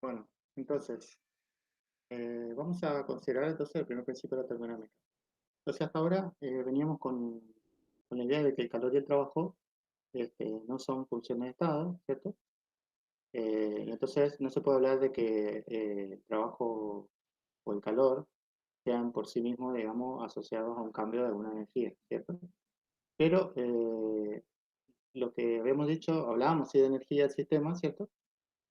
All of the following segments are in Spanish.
Bueno, entonces, vamos a considerar entonces el primer principio de la termodinámica. Entonces, hasta ahora veníamos con la idea de que el calor y el trabajo no son funciones de estado, ¿cierto? Entonces, no se puede hablar de que el trabajo o el calor sean por sí mismos, digamos, asociados a un cambio de una energía, ¿cierto? Pero lo que habíamos dicho, hablábamos sí de energía del sistema, ¿cierto?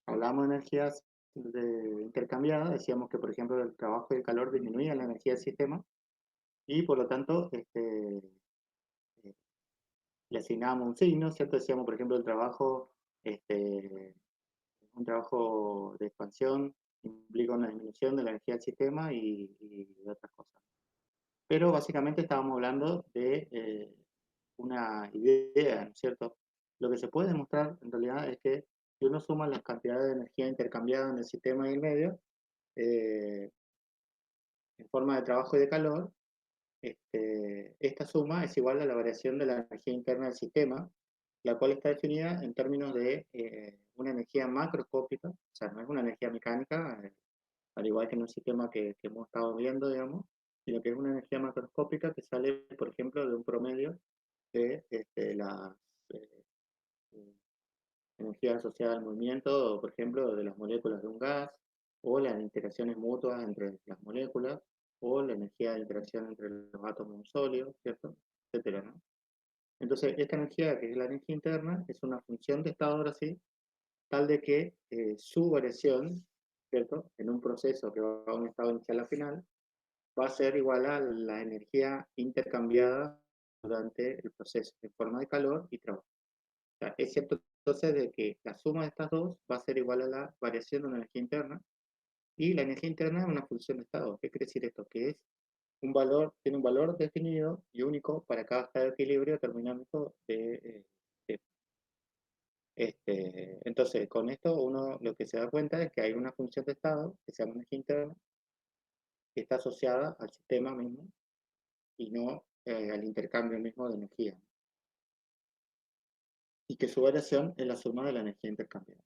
Hablábamos de energías intercambiadas, decíamos que, por ejemplo, el trabajo y el calor disminuían la energía del sistema y, por lo tanto, eh, le asignábamos un signo, ¿cierto? Decíamos, por ejemplo, el trabajo, este, un trabajo de expansión implica una disminución de la energía del sistema y de otras cosas. Pero básicamente estábamos hablando de una idea, ¿no es cierto? Lo que se puede demostrar en realidad es que si uno suma las cantidades de energía intercambiada en el sistema y el medio, eh, en forma de trabajo y de calor, esta suma es igual a la variación de la energía interna del sistema, la cual está definida en términos de una energía macroscópica, o sea, no es una energía mecánica, al igual que en un sistema que hemos estado viendo, digamos, sino que es una energía macroscópica que sale, por ejemplo, de un promedio de las eh, energías asociadas al movimiento, por ejemplo, de las moléculas de un gas, o las interacciones mutuas entre las moléculas, o la energía de interacción entre los átomos de un sólido, ¿cierto? Etcétera, ¿no? Entonces, esta energía, que es la energía interna, es una función de estado, ahora sí, tal de que su variación, ¿cierto? En un proceso que va a un estado inicial a final, va a ser igual a la energía intercambiada durante el proceso, en forma de calor y trabajo. O sea, es cierto entonces de que la suma de estas dos va a ser igual a la variación de una energía interna, y la energía interna es una función de estado. ¿Qué quiere decir esto? Que es un valor, tiene un valor definido y único para cada estado de equilibrio termodinámico de entonces, con esto uno lo que se da cuenta es que hay una función de estado que se llama energía interna, que está asociada al sistema mismo y no al intercambio mismo de energía, y que su variación es la suma de la energía intercambiada.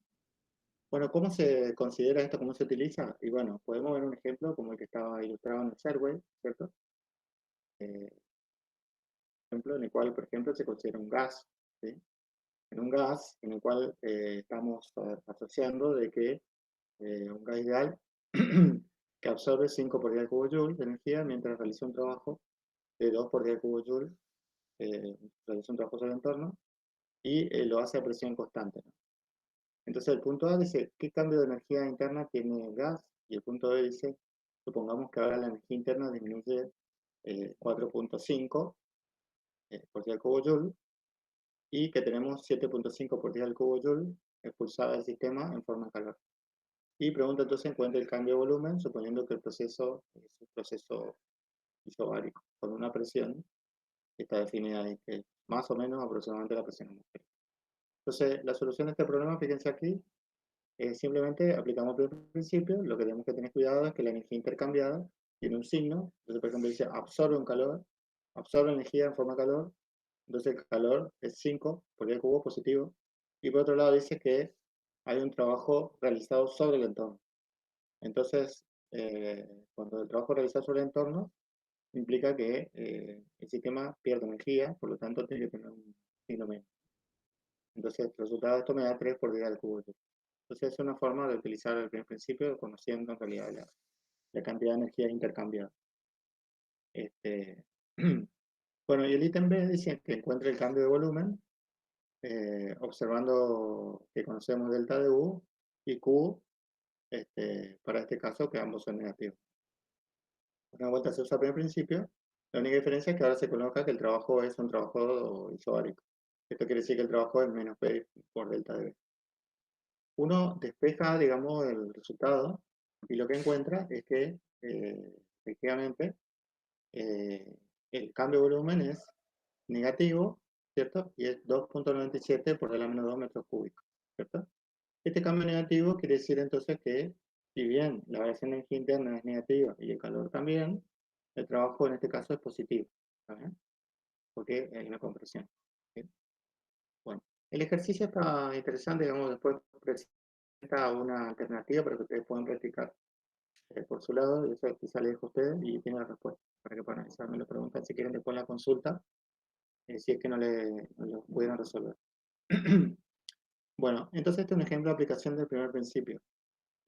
Bueno, ¿cómo se considera esto? ¿Cómo se utiliza? Y bueno, podemos ver un ejemplo como el que estaba ilustrado en el Serway, ¿cierto? Eh, ejemplo en el cual, por ejemplo, se considera un gas, ¿sí? En un gas en el cual estamos asociando de que un gas ideal que absorbe 5 por día al cubo joule de energía mientras realiza un trabajo de 2 por día al cubo joule, realiza un trabajo sobre el entorno y lo hace a presión constante, ¿no? Entonces el punto A dice, ¿qué cambio de energía interna tiene el gas? Y el punto B dice, supongamos que ahora la energía interna disminuye 4.5 por día al cubo joule y que tenemos 7.5 por día al cubo joule expulsada del sistema en forma de calor. Y pregunta entonces, encuentra el cambio de volumen, suponiendo que el proceso es un proceso isobárico, con una presión que está definida ahí, que es más o menos aproximadamente la presión atmosférica. Entonces, la solución a este problema, fíjense aquí, simplemente aplicamos el principio. Lo que tenemos que tener cuidado es que la energía intercambiada tiene un signo. Entonces, por ejemplo, dice absorbe un calor, absorbe energía en forma de calor. Entonces, el calor es 5 por día cubo positivo. Y por otro lado, dice que hay un trabajo realizado sobre el entorno. Entonces, cuando el trabajo realizado sobre el entorno implica que el sistema pierde energía, por lo tanto, tiene que tener un signo menos. Entonces, el resultado de esto me da 3 por día al cubo. Entonces es una forma de utilizar el primer principio conociendo en realidad la cantidad de energía intercambiada. Este, bueno, y el ítem B dice que encuentre el cambio de volumen observando que conocemos delta de U y Q, para este caso que ambos son negativos. Una vuelta se usa el primer principio, la única diferencia es que ahora se coloca que el trabajo es un trabajo isobárico. Esto quiere decir que el trabajo es menos P por delta de B. Uno despeja, digamos, el resultado y lo que encuentra es que efectivamente eh, el cambio de volumen es negativo, ¿cierto? Y es 2.97 por el menos 2 metros cúbicos, ¿cierto? Este cambio negativo quiere decir entonces que si bien la variación de energía interna es negativa y el calor también, el trabajo en este caso es positivo, ¿sabes? Porque hay una compresión, ¿sí? Bueno, el ejercicio está interesante, digamos, después Esta es una alternativa para que ustedes puedan practicar por su lado, y eso quizá le dejo a ustedes y tienen la respuesta para que puedan analizar. Me lo preguntan si quieren después la consulta, si es que no lo pudieron resolver. Bueno, entonces este es un ejemplo de aplicación del primer principio.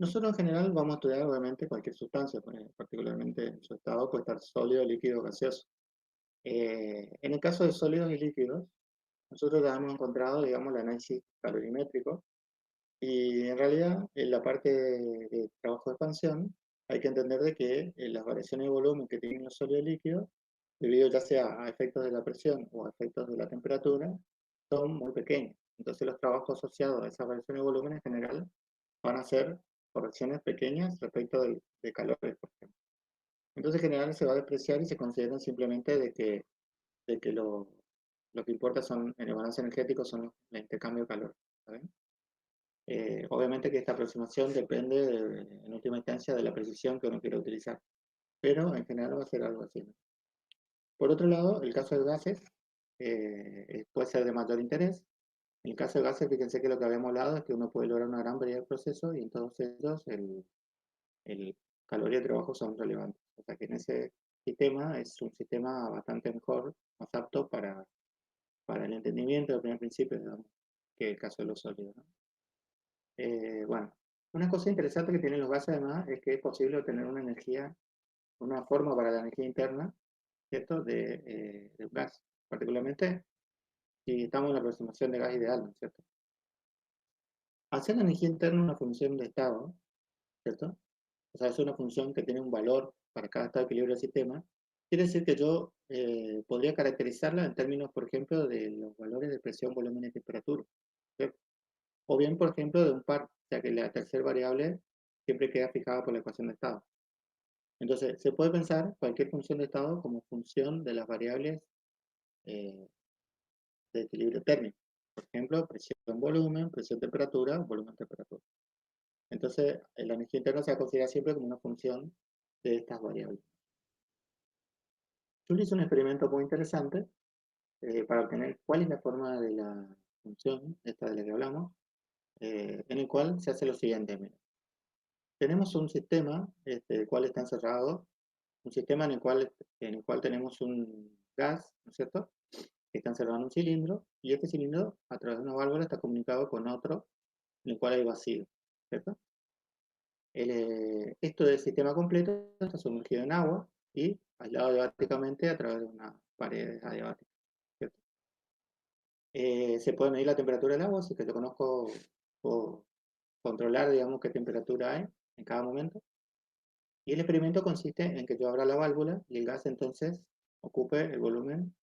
Nosotros en general vamos a estudiar obviamente cualquier sustancia, particularmente en su estado puede estar sólido, líquido, gaseoso. En el caso de sólidos y líquidos, nosotros ya hemos encontrado, digamos, el análisis calorimétrico, y en realidad en la parte de trabajo de expansión hay que entender de que las variaciones de volumen que tienen los sólidos y líquidos, debido ya sea a efectos de la presión o a efectos de la temperatura, son muy pequeños. Entonces los trabajos asociados a esas variaciones de volumen en general van a ser correcciones pequeñas respecto de calores, por ejemplo. Entonces en general se va a despreciar y se consideran simplemente de que lo que importa son, en el balance energético son el intercambio de calor. ¿Saben? Obviamente que esta aproximación depende, en última instancia, de la precisión que uno quiera utilizar, pero en general va a ser algo así, ¿no? Por otro lado, el caso de gases puede ser de mayor interés. En el caso de gases, fíjense que lo que habíamos hablado es que uno puede lograr una gran variedad de procesos y en todos ellos el calor y el trabajo son relevantes. O sea que en ese sistema es un sistema bastante mejor, más apto para el entendimiento del primer principio, digamos, que el caso de los sólidos, ¿no? Bueno, una cosa interesante que tienen los gases además es que es posible obtener una energía, una forma para la energía interna, ¿cierto? De un gas, particularmente si estamos en la aproximación de gas ideal, ¿no es cierto? Hacer la energía interna una función de estado, ¿cierto? O sea, es una función que tiene un valor para cada estado de equilibrio del sistema. Quiere decir que yo podría caracterizarla en términos, por ejemplo, de los valores de presión, volumen y temperatura, ¿cierto? O bien, por ejemplo, de un par, o sea que la tercera variable siempre queda fijada por la ecuación de estado. Entonces, se puede pensar cualquier función de estado como función de las variables eh, de equilibrio térmico. Por ejemplo, presión-volumen, presión-temperatura, volumen-temperatura. Entonces, la energía interna se va a considerar siempre como una función de estas variables. Yo hice un experimento muy interesante para obtener cuál es la forma de la función, esta de la que hablamos, en el cual se hace lo siguiente. Mira. Tenemos un sistema, el cual está encerrado, un sistema en el cual tenemos un gas, ¿no es cierto?, que está encerrado en un cilindro, y este cilindro, a través de una válvula, está comunicado con otro en el cual hay vacío, ¿cierto? Esto del sistema completo está sumergido en agua y aislado adiabáticamente a través de unas paredes adiabáticas, ¿cierto? Se puede medir la temperatura del agua, así que yo conozco, puedo controlar, digamos, qué temperatura hay en cada momento. Y el experimento consiste en que yo abra la válvula y el gas entonces ocupe el volumen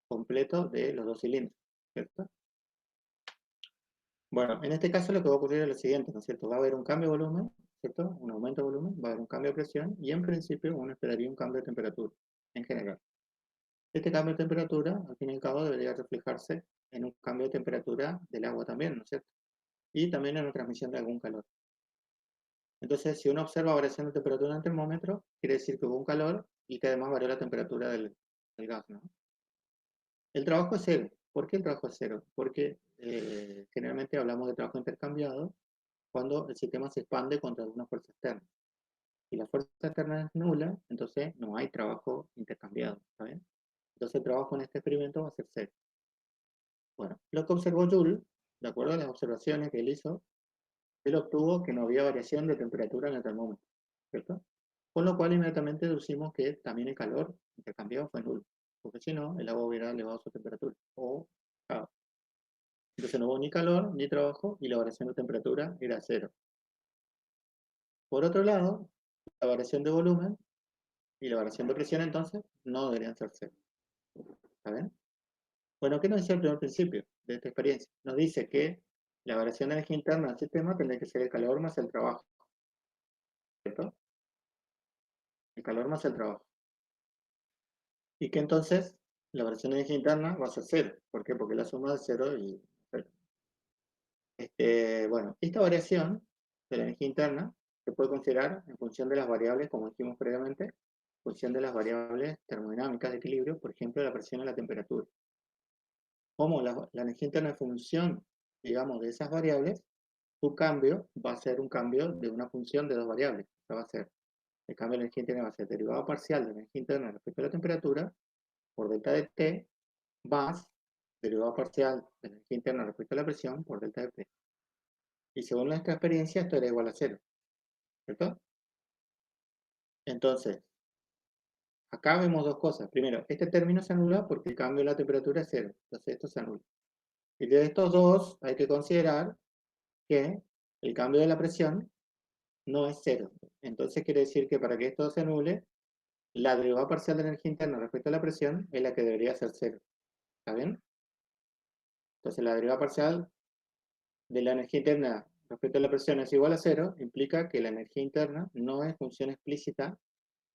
completo de los dos cilindros, ¿cierto? Bueno, en este caso lo que va a ocurrir es lo siguiente, ¿no es cierto? Va a haber un cambio de volumen, ¿cierto? Un aumento de volumen, va a haber un cambio de presión y en principio uno esperaría un cambio de temperatura en general. Este cambio de temperatura, al fin y al cabo, debería reflejarse en un cambio de temperatura del agua también, ¿no es cierto? Y también en la transmisión de algún calor. Entonces, si uno observa variación de temperatura en el termómetro, quiere decir que hubo un calor y que además varió la temperatura del gas, ¿no? El trabajo es cero. ¿Por qué el trabajo es cero? Porque generalmente hablamos de trabajo intercambiado cuando el sistema se expande contra alguna fuerza externa. Si la fuerza externa es nula, entonces no hay trabajo intercambiado, ¿está bien? Entonces el trabajo en este experimento va a ser cero. Bueno, lo que observó Joule, de acuerdo a las observaciones que él hizo, él obtuvo que no había variación de temperatura en el termómetro, ¿cierto? Con lo cual inmediatamente deducimos que también el calor intercambiado fue nulo, porque si no, el agua hubiera elevado su temperatura, o bajado. Entonces no hubo ni calor ni trabajo y la variación de temperatura era cero. Por otro lado, la variación de volumen y la variación de presión entonces no deberían ser cero. ¿Está bien? Bueno, ¿qué nos dice el primer principio de esta experiencia? Nos dice que la variación de energía interna del sistema tendría que ser el calor más el trabajo, ¿cierto? El calor más el trabajo. Y que entonces la variación de energía interna va a ser cero. ¿Por qué? Porque la suma de cero y cero. Bueno, esta variación de la energía interna se puede considerar en función de las variables, como dijimos previamente, en función de las variables termodinámicas de equilibrio, por ejemplo, la presión y la temperatura. Como la energía interna es función, digamos, de esas variables, tu cambio va a ser un cambio de una función de dos variables. O sea, va a ser, el cambio de energía interna va a ser derivado parcial de energía interna respecto a la temperatura por delta de T más derivado parcial de energía interna respecto a la presión por delta de P. Y según nuestra experiencia, esto era igual a cero, ¿cierto? Entonces, acá vemos dos cosas. Primero, este término se anula porque el cambio de la temperatura es cero. Entonces, esto se anula. Y de estos dos, hay que considerar que el cambio de la presión no es cero. Entonces, quiere decir que para que esto se anule, la derivada parcial de energía interna respecto a la presión es la que debería ser cero. ¿Está bien? Entonces, la derivada parcial de la energía interna respecto a la presión es igual a cero, implica que la energía interna no es función explícita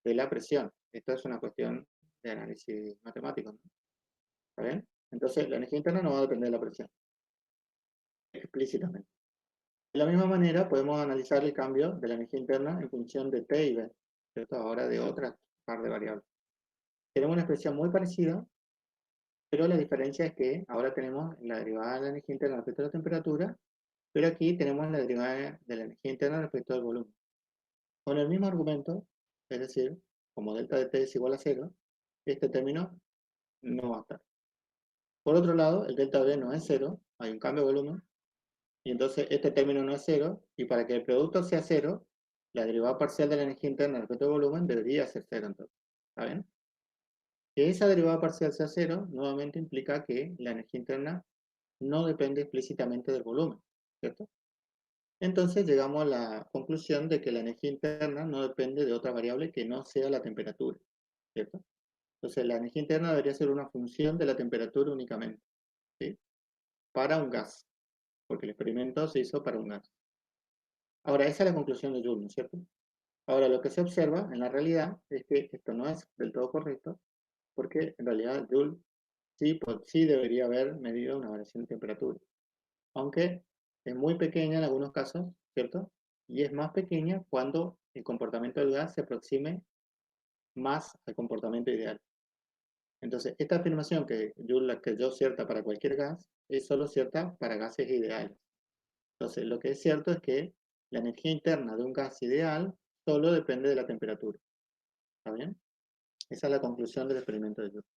de la presión. Esto es una cuestión de análisis matemático, ¿no? ¿Está bien? Entonces, la energía interna no va a depender de la presión, explícitamente. De la misma manera, podemos analizar el cambio de la energía interna en función de T y B, ¿cierto? Ahora de otra par de variables. Tenemos una expresión muy parecida, pero la diferencia es que ahora tenemos la derivada de la energía interna respecto a la temperatura, pero aquí tenemos la derivada de la energía interna respecto al volumen. Con el mismo argumento, es decir, como delta de T es igual a cero, este término no va a estar. Por otro lado, el delta B no es cero, hay un cambio de volumen, y entonces este término no es cero, y para que el producto sea cero, la derivada parcial de la energía interna respecto al volumen debería ser cero entonces. ¿Está bien? Que esa derivada parcial sea cero, nuevamente implica que la energía interna no depende explícitamente del volumen, ¿cierto? Entonces llegamos a la conclusión de que la energía interna no depende de otra variable que no sea la temperatura, ¿cierto? Entonces la energía interna debería ser una función de la temperatura únicamente, ¿sí? Para un gas, porque el experimento se hizo para un gas. Ahora, esa es la conclusión de Joule, ¿no es cierto? Ahora, lo que se observa en la realidad es que esto no es del todo correcto, porque en realidad Joule sí debería haber medido una variación de temperatura, aunque es muy pequeña en algunos casos, ¿cierto? Y es más pequeña cuando el comportamiento del gas se aproxime más al comportamiento ideal. Entonces, esta afirmación que Joule la creyó cierta para cualquier gas, es solo cierta para gases ideales. Entonces, lo que es cierto es que la energía interna de un gas ideal solo depende de la temperatura. ¿Está bien? Esa es la conclusión del experimento de Joule.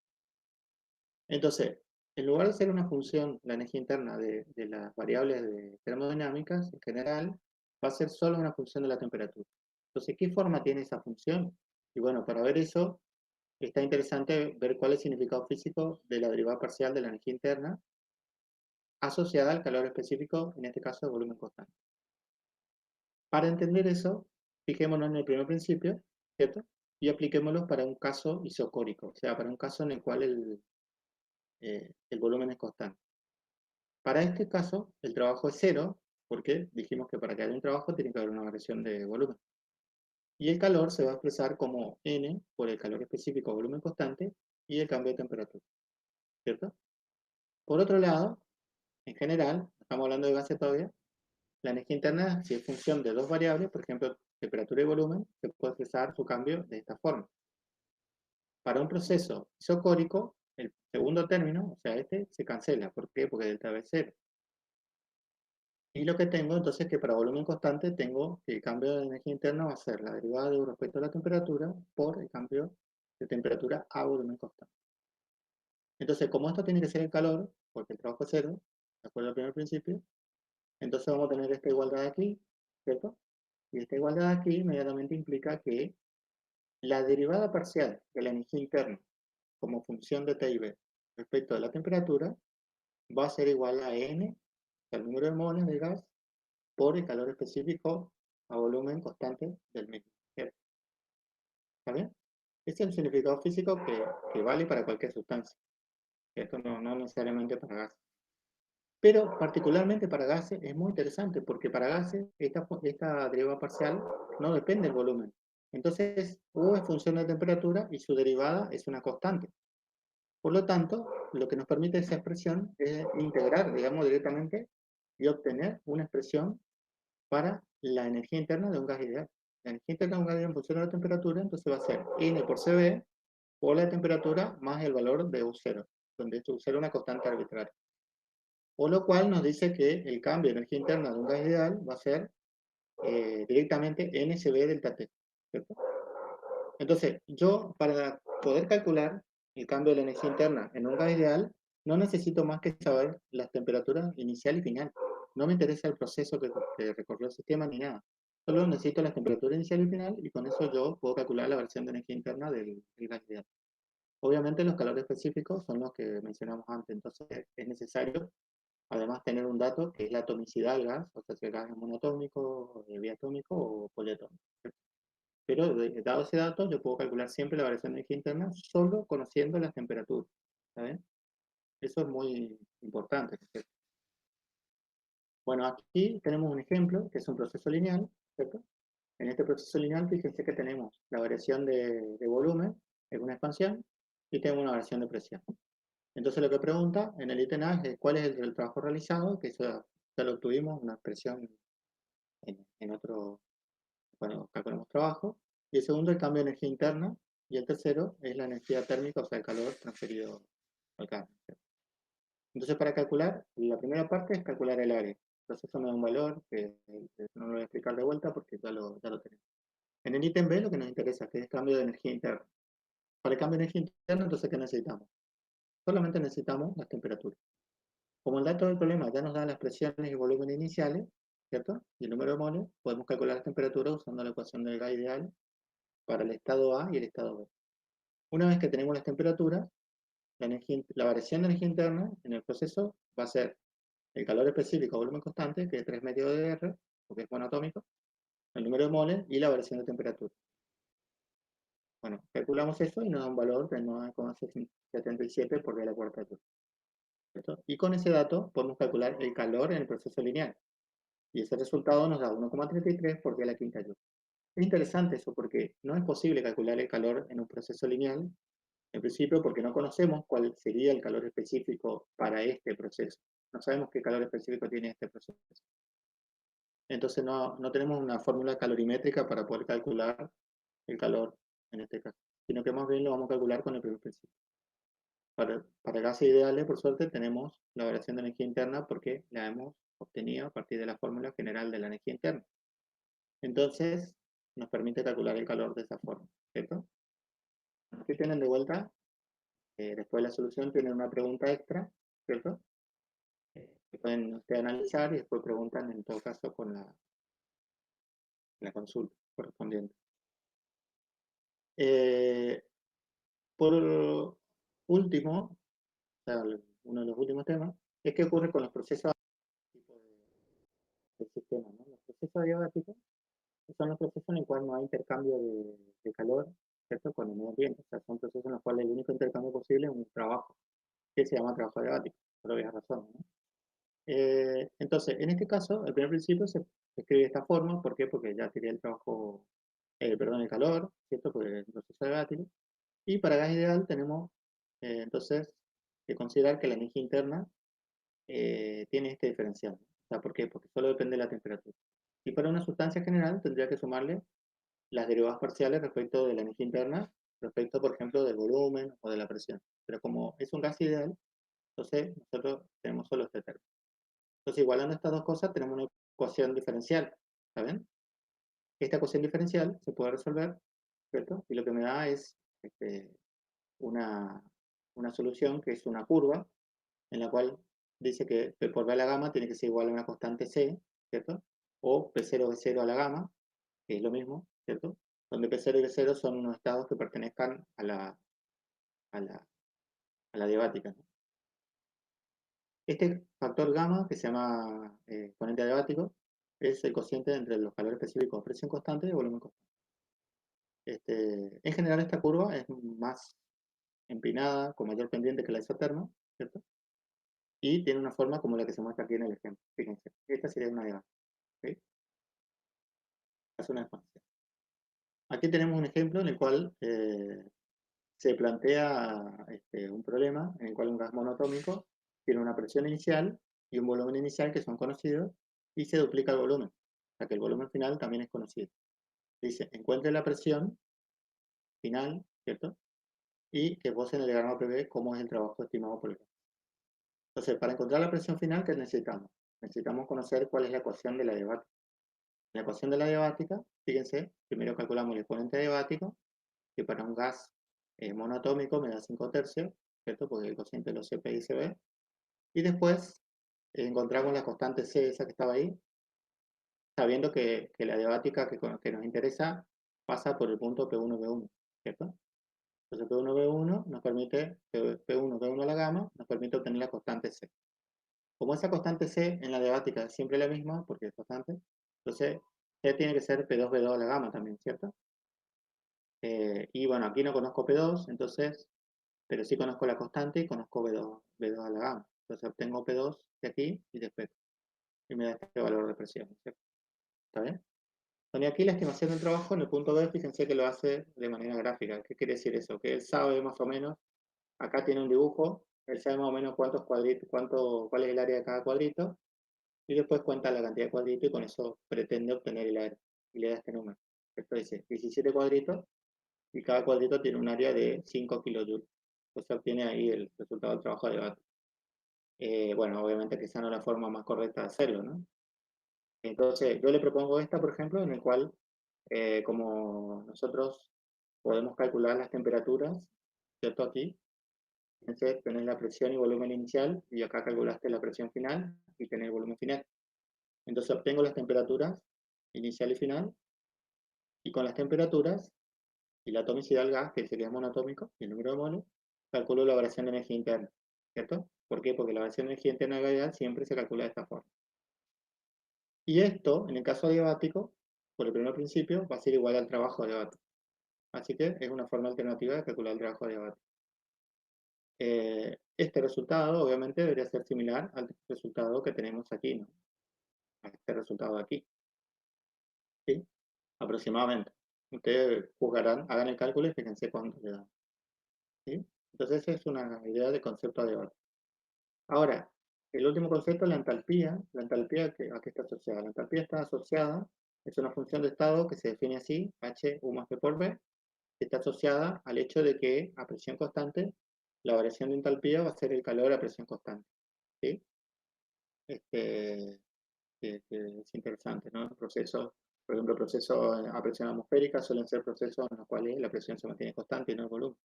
Entonces, en lugar de ser una función, la energía interna de las variables de termodinámicas, en general, va a ser solo una función de la temperatura. Entonces, ¿qué forma tiene esa función? Y bueno, para ver eso, está interesante ver cuál es el significado físico de la derivada parcial de la energía interna asociada al calor específico, en este caso el volumen constante. Para entender eso, fijémonos en el primer principio, ¿cierto? Y apliquémoslo para un caso isocórico, o sea, para un caso en el cual el volumen es constante. Para este caso, el trabajo es cero, porque dijimos que para que haya un trabajo tiene que haber una variación de volumen. Y el calor se va a expresar como N por el calor específico volumen constante y el cambio de temperatura, ¿cierto? Por otro lado, en general, estamos hablando de gases todavía, la energía interna, si es función de dos variables, por ejemplo, temperatura y volumen, se puede expresar su cambio de esta forma. Para un proceso isocórico, el segundo término, o sea, este, se cancela. ¿Por qué? Porque delta V es cero. Y lo que tengo entonces es que para volumen constante tengo que el cambio de energía interna va a ser la derivada de U respecto a la temperatura por el cambio de temperatura a volumen constante. Entonces, como esto tiene que ser el calor, porque el trabajo es cero, de acuerdo al primer principio, entonces vamos a tener esta igualdad aquí, ¿cierto? Y esta igualdad aquí inmediatamente implica que la derivada parcial de la energía interna como función de T y B respecto a la temperatura va a ser igual a N, el número de moles de gas, por el calor específico a volumen constante del mismo. ¿Cierto? ¿Está bien? Este es el significado físico que vale para cualquier sustancia. Esto no necesariamente para gases. Pero particularmente para gases es muy interesante porque para gases esta derivada parcial no depende del volumen. Entonces, U es función de temperatura y su derivada es una constante. Por lo tanto, lo que nos permite esa expresión es integrar, digamos, directamente y obtener una expresión para la energía interna de un gas ideal. La energía interna de un gas ideal en función de la temperatura, entonces va a ser N por Cb por la temperatura más el valor de U0, donde U0 es una constante arbitraria. O lo cual nos dice que el cambio de energía interna de un gas ideal va a ser directamente NSB delta T, ¿cierto? Entonces, yo para poder calcular el cambio de la energía interna en un gas ideal, no necesito más que saber las temperaturas inicial y final. No me interesa el proceso que recorrió el sistema ni nada. Solo necesito las temperaturas inicial y final y con eso yo puedo calcular la variación de energía interna del gas ideal. Obviamente los calores específicos son los que mencionamos antes, entonces es necesario además tener un dato que es la atomicidad del gas, o sea, si el gas es monoatómico, biatómico o poliatómico. Pero dado ese dato, yo puedo calcular siempre la variación de energía interna solo conociendo las temperaturas. ¿Saben? Eso es muy importante. ¿Cierto? Bueno, aquí tenemos un ejemplo que es un proceso lineal. ¿Cierto? En este proceso lineal, fíjense que tenemos la variación de volumen, es una expansión, y tenemos una variación de presión. Entonces lo que pregunta en el ítem A es cuál es el trabajo realizado, que eso ya lo obtuvimos, una expresión en otro, bueno, calculamos trabajo. Y el segundo, el cambio de energía interna. Y el tercero es la energía térmica, o sea, el calor transferido al gas. Entonces, para calcular, la primera parte es calcular el área. Entonces, eso me da un valor que no lo voy a explicar de vuelta porque ya lo tenemos. En el ítem B lo que nos interesa que es cambio de energía interna. Para el cambio de energía interna, entonces, ¿qué necesitamos? Solamente necesitamos las temperaturas. Como el dato del problema ya nos da las presiones y volúmenes iniciales, ¿cierto? Y el número de moles, podemos calcular las temperaturas usando la ecuación del gas ideal para el estado A y el estado B. Una vez que tenemos las temperaturas, la variación de energía interna en el proceso va a ser el calor específico a volumen constante, que es 3 medios de R, porque es monoatómico, el número de moles y la variación de temperatura. Bueno, calculamos eso y nos da un valor de 9,77 por 10 a la cuarta Joule. Y con ese dato podemos calcular el calor en el proceso lineal. Y ese resultado nos da 1,33 por 10 a la quinta Joule. Es interesante eso porque no es posible calcular el calor en un proceso lineal, en principio porque no conocemos cuál sería el calor específico para este proceso. No sabemos qué calor específico tiene este proceso. Entonces no tenemos una fórmula calorimétrica para poder calcular el calor en este caso, sino que más bien lo vamos a calcular con el primer principio. Para gases ideales, por suerte, tenemos la variación de energía interna porque la hemos obtenido a partir de la fórmula general de la energía interna. Entonces, nos permite calcular el calor de esa forma, ¿cierto? Aquí tienen de vuelta, después de la solución, tienen una pregunta extra, ¿cierto? Que pueden ustedes analizar y después preguntan en todo caso con la consulta correspondiente. Por último, o sea, uno de los últimos temas, es qué ocurre con los procesos del sistema, ¿no? Los procesos adiabáticos son los procesos en los cuales no hay intercambio de calor, ¿cierto? Con el medio ambiente, o sea, son procesos en los cuales el único intercambio posible es un trabajo, que se llama trabajo adiabático, por obvias razones, ¿no? Entonces, en este caso, el primer principio se escribe de esta forma, ¿por qué? Porque ya quería el trabajo, perdón, el calor, ¿cierto? Porque es un proceso adiabático. Y para gas ideal tenemos, entonces, que considerar que la energía interna tiene este diferencial. O sea, ¿por qué? Porque solo depende de la temperatura. Y para una sustancia general tendría que sumarle las derivadas parciales respecto de la energía interna, respecto, por ejemplo, del volumen o de la presión. Pero como es un gas ideal, entonces nosotros tenemos solo este término. Entonces, igualando estas dos cosas, tenemos una ecuación diferencial. ¿Saben? Esta ecuación diferencial se puede resolver, ¿cierto? Y lo que me da es este, una, una solución que es una curva en la cual dice que P por B a la gamma tiene que ser igual a una constante C, ¿cierto? O P0 B0 a la gamma, que es lo mismo, ¿cierto? Donde P0 y B0 son unos estados que pertenezcan a la, a la diabática, ¿no? Este factor gamma, que se llama exponente adiabático, es el cociente entre los calores específicos de presión constante y volumen constante. En general, esta curva es más empinada, con mayor pendiente que la isoterma, ¿cierto? Y tiene una forma como la que se muestra aquí en el ejemplo. Fíjense, esta sería una diagrama. ¿Okay? Es una expansión. Aquí tenemos un ejemplo en el cual se plantea un problema en el cual un gas monoatómico tiene una presión inicial y un volumen inicial que son conocidos y se duplica el volumen. O sea que el volumen final también es conocido. Dice, encuentre la presión final, ¿cierto? Y que pose en el diagrama PV cómo es el trabajo estimado por el gas. Entonces, para encontrar la presión final, ¿qué necesitamos? Necesitamos conocer cuál es la ecuación de la adiabática. La ecuación de la adiabática, fíjense, primero calculamos el exponente adiabático, que para un gas monoatómico me da 5 tercios, ¿cierto? Porque el cociente de los CP y CB. Y después encontramos la constante C, esa que estaba ahí, sabiendo que la adiabática que nos interesa pasa por el punto P1B1, ¿cierto? Entonces P1B1 nos permite, P1B1 a la gamma, nos permite obtener la constante C. Como esa constante C en la adiabática es siempre la misma, porque es constante, entonces C tiene que ser P2B2 a la gamma también, ¿cierto? Y bueno, aquí no conozco P2, entonces, pero sí conozco la constante y conozco B2 a la gamma. Entonces obtengo P2 de aquí y después, y me da este valor de presión, ¿cierto? ¿Está bien? Bueno, y aquí la estimación del trabajo en el punto B, fíjense que lo hace de manera gráfica. ¿Qué quiere decir eso? Que él sabe más o menos, acá tiene un dibujo, él sabe más o menos cuántos cuadritos, cuál es el área de cada cuadrito, y después cuenta la cantidad de cuadritos y con eso pretende obtener el área. Y le da este número. Esto dice 17 cuadritos y cada cuadrito tiene un área de 5 kilojoules. Entonces obtiene ahí el resultado del trabajo de debate. Bueno, obviamente que esa no es la forma más correcta de hacerlo, ¿no? Entonces yo le propongo esta, por ejemplo, en el cual, como nosotros podemos calcular las temperaturas, ¿cierto? Aquí, entonces tenés la presión y volumen inicial y acá calculaste la presión final y tenés el volumen final. Entonces obtengo las temperaturas inicial y final, y con las temperaturas y la atomicidad del gas, que sería monoatómico, y el número de moles, calculo la variación de energía interna, ¿cierto? ¿Por qué? Porque la variación de energía interna de la gravedad siempre se calcula de esta forma. Y esto, en el caso adiabático, por el primer principio, va a ser igual al trabajo adiabático. Así que es una forma alternativa de calcular el trabajo adiabático. Este resultado, obviamente, debería ser similar al resultado que tenemos aquí, ¿no? A este resultado de aquí, ¿sí? Aproximadamente. Ustedes juzgarán, hagan el cálculo y fíjense cuánto le dan, ¿sí? Entonces, esa es una idea de concepto adiabático. Ahora, el último concepto es la entalpía. La entalpía, ¿a qué está asociada? La entalpía está asociada, es una función de estado que se define así, H U más P por B, que está asociada al hecho de que a presión constante, la variación de entalpía va a ser el calor a presión constante, ¿sí? Este, que es interesante, ¿no? Procesos, por ejemplo, procesos a presión atmosférica suelen ser procesos en los cuales la presión se mantiene constante y no el volumen.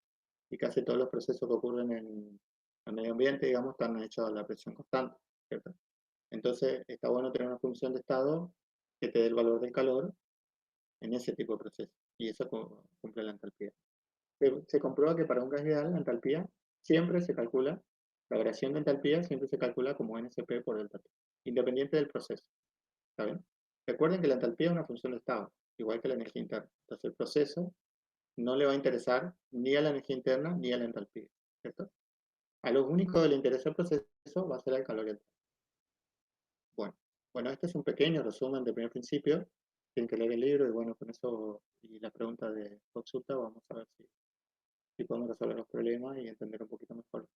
Y casi todos los procesos que ocurren en el medio ambiente, digamos, están hechos a la presión constante, ¿cierto? Entonces, está bueno tener una función de estado que te dé el valor del calor en ese tipo de procesos. Y eso cumple la entalpía. Se comprueba que para un gas ideal, la entalpía siempre se calcula, la variación de entalpía siempre se calcula como NSP por delta T, independiente del proceso. ¿Está bien? Recuerden que la entalpía es una función de estado, igual que la energía interna. Entonces, el proceso no le va a interesar ni a la energía interna ni a la entalpía, ¿cierto? A lo único que le interesa al proceso va a ser el calor y el tiempo. Bueno, bueno, este es un pequeño resumen de primer principio. Tienen que leer el libro y bueno, con eso y la pregunta de consulta vamos a ver si podemos resolver los problemas y entender un poquito mejor.